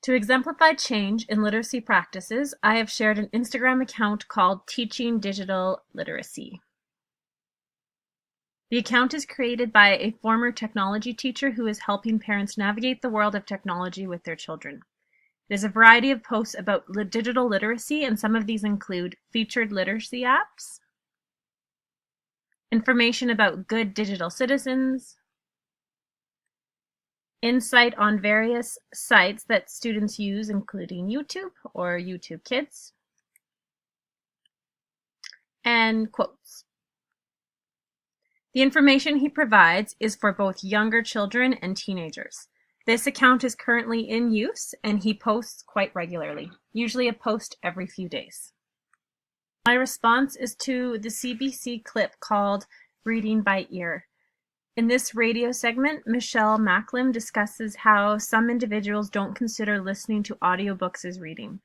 To exemplify change in literacy practices, I have shared an Instagram account called Teaching Digital Literacy. The account is created by a former technology teacher who is helping parents navigate the world of technology with their children. There's a variety of posts about digital literacy, and some of these include featured literacy apps, information about good digital citizens, insight on various sites that students use, including YouTube or YouTube Kids, and quotes. The information he provides is for both younger children and teenagers. This account is currently in use, and he posts quite regularly, usually a post every few days. My response is to the CBC clip called Reading by Ear. In this radio segment, Michelle Macklem discusses how some individuals don't consider listening to audiobooks as reading.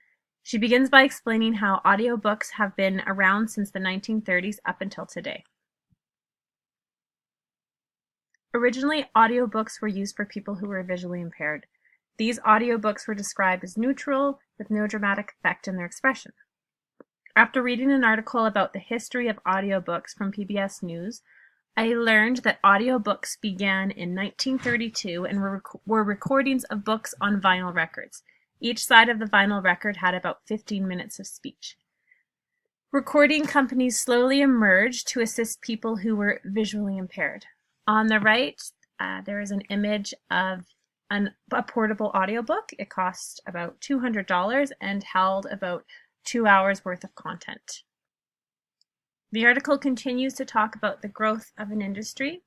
She begins by explaining how audiobooks have been around since the 1930s up until today. Originally, audiobooks were used for people who were visually impaired. These audiobooks were described as neutral, with no dramatic effect in their expression. After reading an article about the history of audiobooks from PBS News, I learned that audiobooks began in 1932 and were recordings of books on vinyl records. Each side of the vinyl record had about 15 minutes of speech. Recording companies slowly emerged to assist people who were visually impaired. On the right, there is an image of a portable audiobook. It cost about $200 and held about 2 hours worth of content. The article continues to talk about the growth of an industry.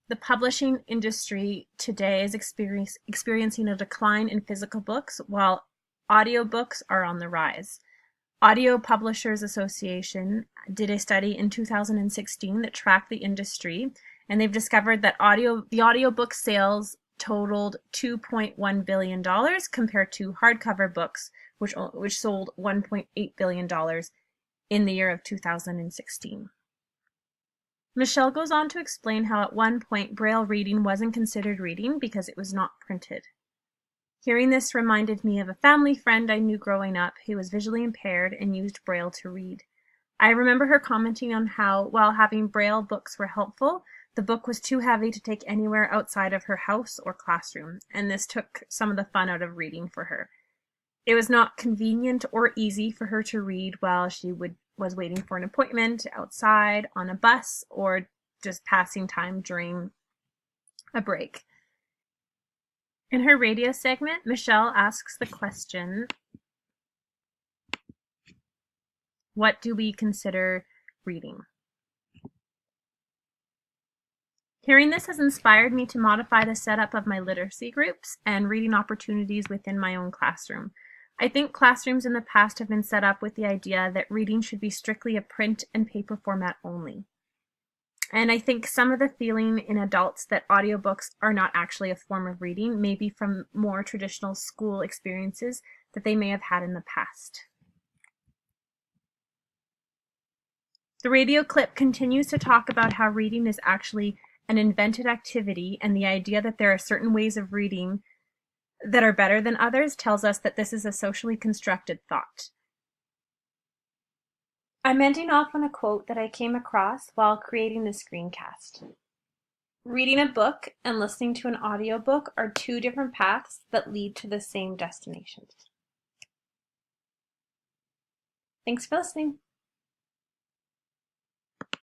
The publishing industry today is experiencing a decline in physical books, while audiobooks are on the rise. Audio Publishers Association did a study in 2016 that tracked the industry, and they've discovered that the audiobook sales totaled $2.1 billion compared to hardcover books, which sold $1.8 billion in the year of 2016. Michelle goes on to explain how at one point Braille reading wasn't considered reading because it was not printed. Hearing this reminded me of a family friend I knew growing up who was visually impaired and used Braille to read. I remember her commenting on how, while having Braille books were helpful, the book was too heavy to take anywhere outside of her house or classroom, and this took some of the fun out of reading for her. It was not convenient or easy for her to read while she was waiting for an appointment outside, on a bus, or just passing time during a break. In her radio segment, Michelle asks the question, what do we consider reading? Hearing this has inspired me to modify the setup of my literacy groups and reading opportunities within my own classroom. I think classrooms in the past have been set up with the idea that reading should be strictly a print and paper format only. And I think some of the feeling in adults that audiobooks are not actually a form of reading may be from more traditional school experiences that they may have had in the past. The radio clip continues to talk about how reading is actually an invented activity, and the idea that there are certain ways of reading that are better than others tells us that this is a socially constructed thought. I'm ending off on a quote that I came across while creating the screencast. Reading a book and listening to an audiobook are two different paths that lead to the same destination. Thanks for listening.